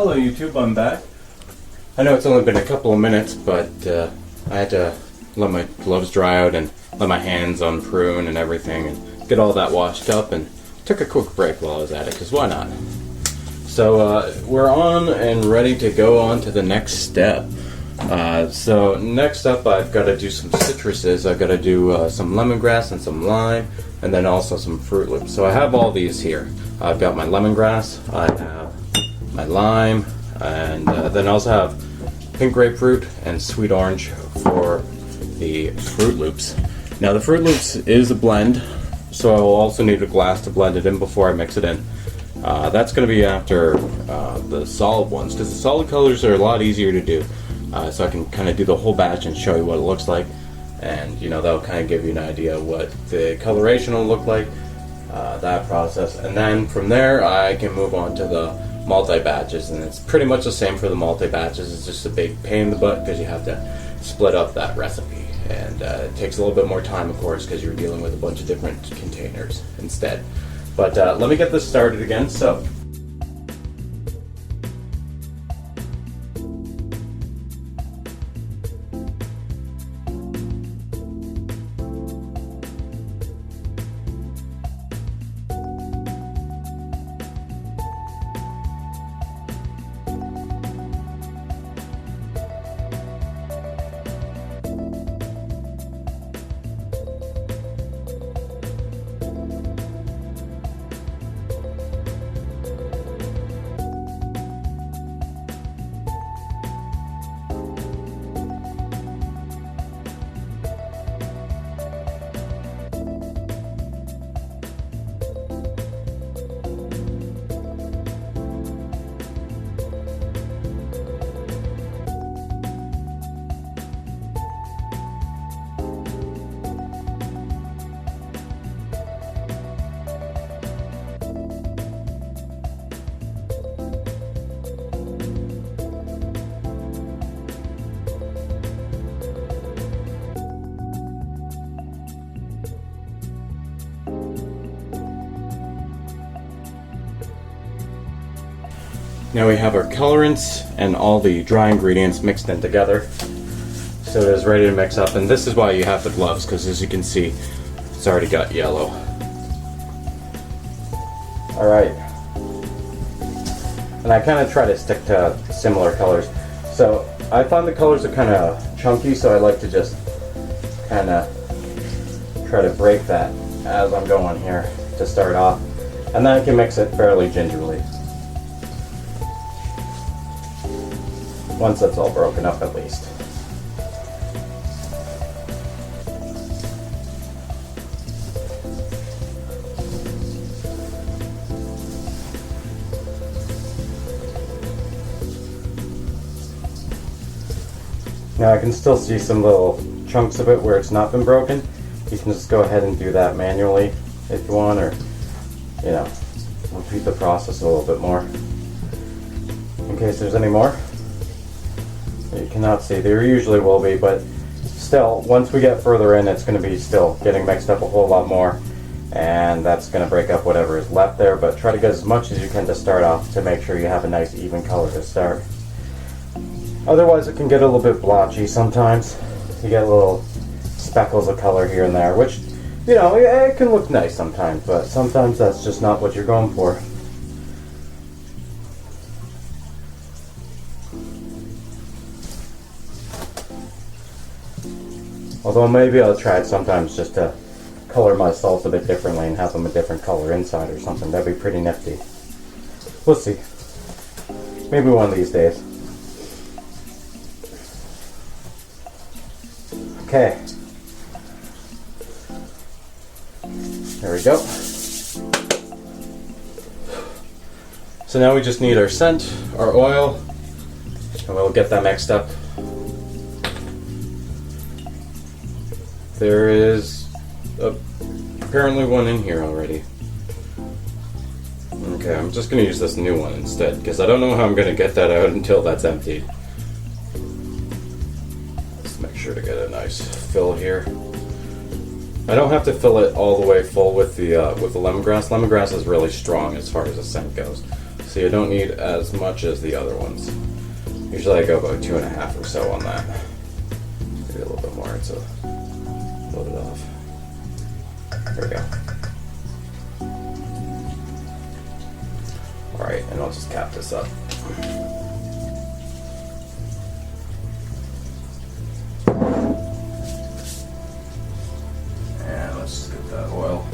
Hello YouTube, I'm back. I know it's only been a couple of minutes, but I had to let my gloves dry out and let my hands unprune and everything and get all that washed up, and took a quick break while I was at it, because why not? So we're on and ready to go on to the next step. So next up I've got to do some citruses. I've got to do some lemongrass and some lime, and then also some Fruit Loops. So I have all these here. I've got my lemongrass, I have my lime, and then I also have pink grapefruit and sweet orange for the Fruit Loops. Now the Fruit Loops is a blend, so I will also need a glass to blend it in before I mix it in. That's going to be after the solid ones, because the solid colors are a lot easier to do. So I can kind of do the whole batch and show you what it looks like, and that'll kind of give you an idea of what the coloration will look like, that process. And then from there I can move on to the multi-batches, and it's pretty much the same for the multi-batches. It's just a big pain in the butt because you have to split up that recipe, and it takes a little bit more time, of course, because you're dealing with a bunch of different containers instead. But let me get this started again. So now we have our colorants and all the dry ingredients mixed in together, so it is ready to mix up. And this is why you have the gloves, because as you can see, it's already got yellow. Alright, and I kind of try to stick to similar colors. So I find the colors are kind of chunky, so I like to just kind of try to break that as I'm going here to start off, and then I can mix it fairly gingerly. Once that's all broken up, at least. Now I can still see some little chunks of it where it's not been broken. You can just go ahead and do that manually if you want, or repeat the process a little bit more in case there's any more. You cannot see. There usually will be, but still, once we get further in, it's going to be still getting mixed up a whole lot more, and that's going to break up whatever is left there. But try to get as much as you can to start off to make sure you have a nice even color to start. Otherwise it can get a little bit blotchy sometimes. You get little speckles of color here and there, which, it can look nice sometimes, but sometimes that's just not what you're going for. Although maybe I'll try it sometimes just to color my salts a bit differently and have them a different color inside or something. That'd be pretty nifty. We'll see. Maybe one of these days. Okay. There we go. So now we just need our scent, our oil, and we'll get that mixed up. There is apparently one in here already. Okay, I'm just going to use this new one instead, because I don't know how I'm going to get that out until that's emptied. Let's make sure to get a nice fill here. I don't have to fill it all the way full with the lemongrass. Lemongrass is really strong as far as the scent goes. so you don't need as much as the other ones. Usually I go about 2.5 or so on that. Maybe a little bit more, so load it off. There we go. Alright, and I'll just cap this up. And let's just get that oil.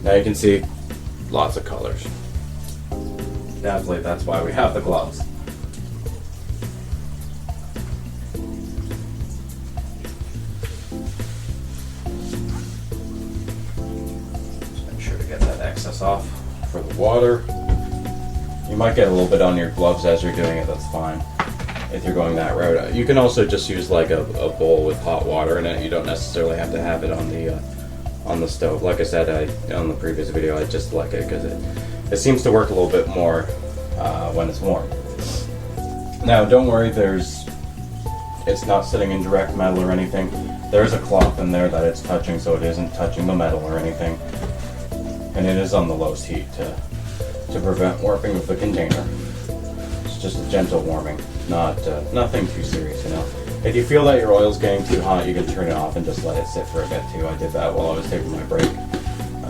Now you can see lots of colors. Definitely, that's why we have the gloves. Just make sure to get that excess off for the water. You might get a little bit on your gloves as you're doing it, that's fine. If you're going that route. You can also just use like a bowl with hot water in it. You don't necessarily have to have it on the stove. Like I said on the previous video, I just like it because it seems to work a little bit more when it's warm. Now don't worry, it's not sitting in direct metal or anything. There's a cloth in there that it's touching, so it isn't touching the metal or anything. And it is on the lowest heat to prevent warping of the container. It's just a gentle warming, nothing too serious, you know. If you feel that your oil's getting too hot, you can turn it off and just let it sit for a bit too. I did that while I was taking my break,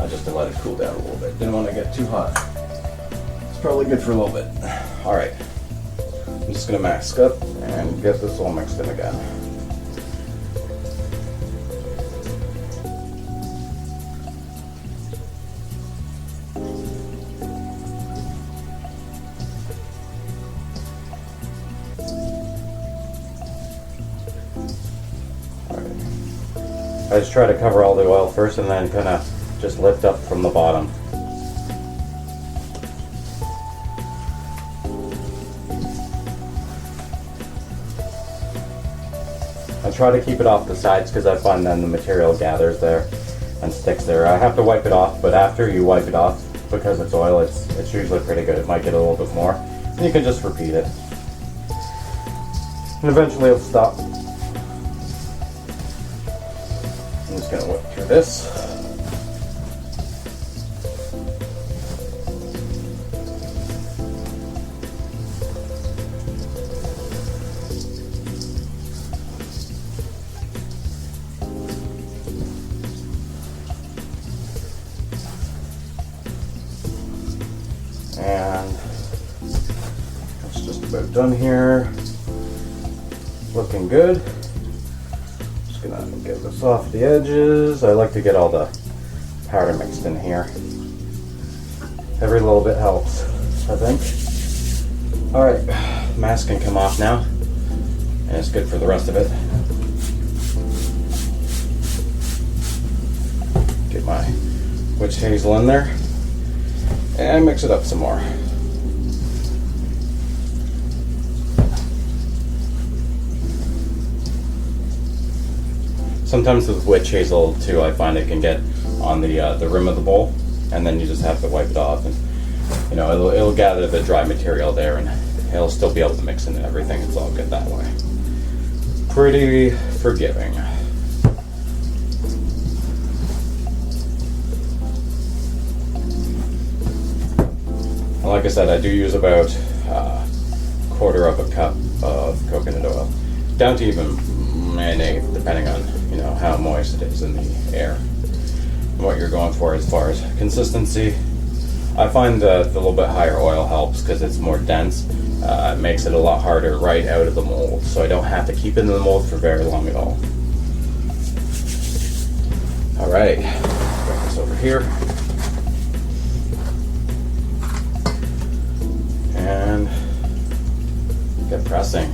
just to let it cool down a little bit. Didn't want to get too hot. It's probably good for a little bit. All right, I'm just gonna mask up and get this all mixed in again. I just try to cover all the oil first and then kind of just lift up from the bottom. I try to keep it off the sides because I find then the material gathers there and sticks there. I have to wipe it off, but after you wipe it off, because it's oil, it's usually pretty good. It might get a little bit more, and you can just repeat it. And eventually it'll stop. I'm just going to whip through this. And it's just about done here. Looking good. Just gonna get this off the edges. I like to get all the powder mixed in here. Every little bit helps, I think. Alright, mask can come off now. And it's good for the rest of it. Get my witch hazel in there. And mix it up some more. Sometimes with witch hazel too, I find it can get on the rim of the bowl, and then you just have to wipe it off, and you know it'll gather the dry material there, and it'll still be able to mix in and everything. It's all good that way. Pretty forgiving. Like I said, I do use about quarter of a cup of coconut oil, down to even an eighth, depending on how moist it is in the air and what you're going for as far as consistency. I find the little bit higher oil helps because it's more dense. It makes it a lot harder right out of the mold, so I don't have to keep it in the mold for very long at all. All right, bring this over here. And get pressing.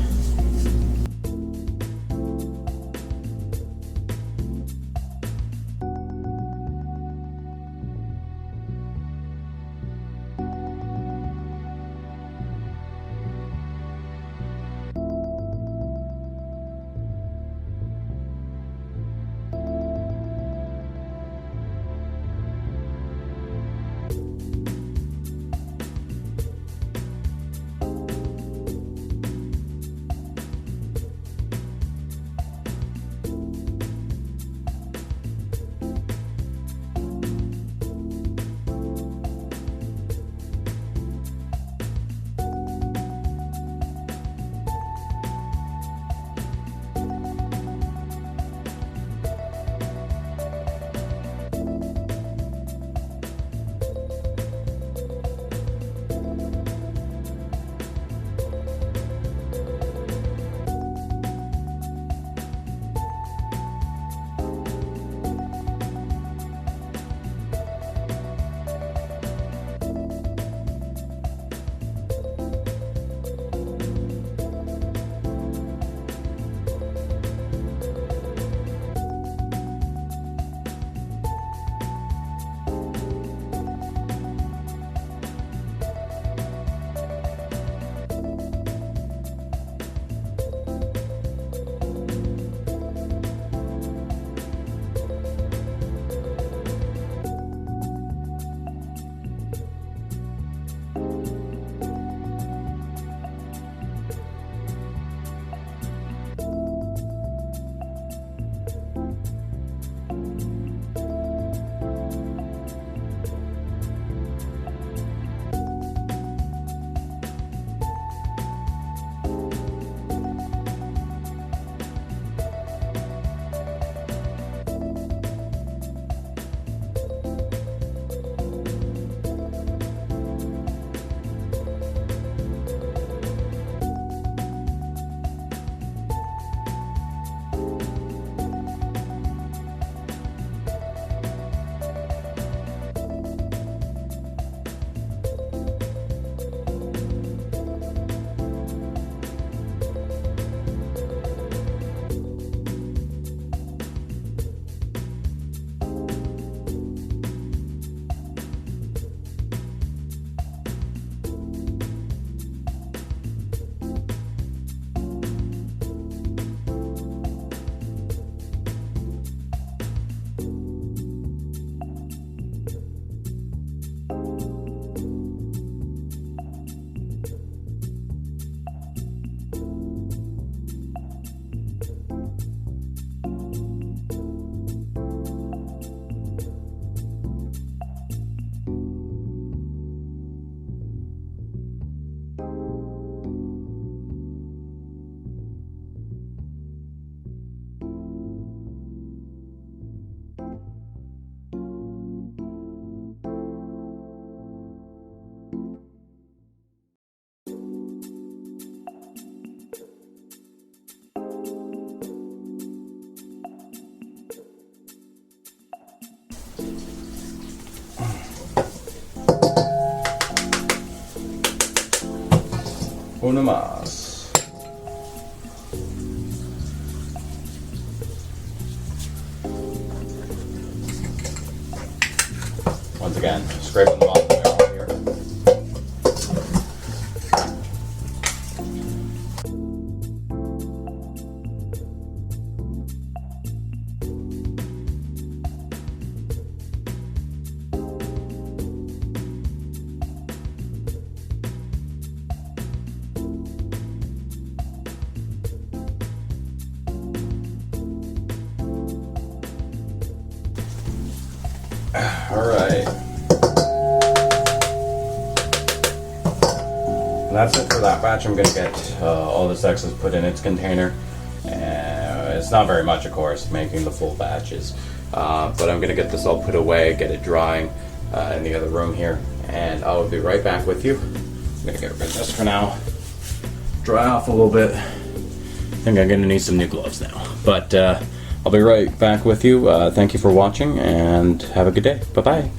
Una más. Once again, scraping the bottom layer off here. Alright. That's it for that batch. I'm going to get all this excess put in its container. It's not very much, of course, making the full batches. But I'm going to get this all put away, get it drying in the other room here. And I will be right back with you. I'm going to get rid of this for now. Dry off a little bit. I think I'm going to need some new gloves now. But I'll be right back with you. Thank you for watching and have a good day. Bye-bye.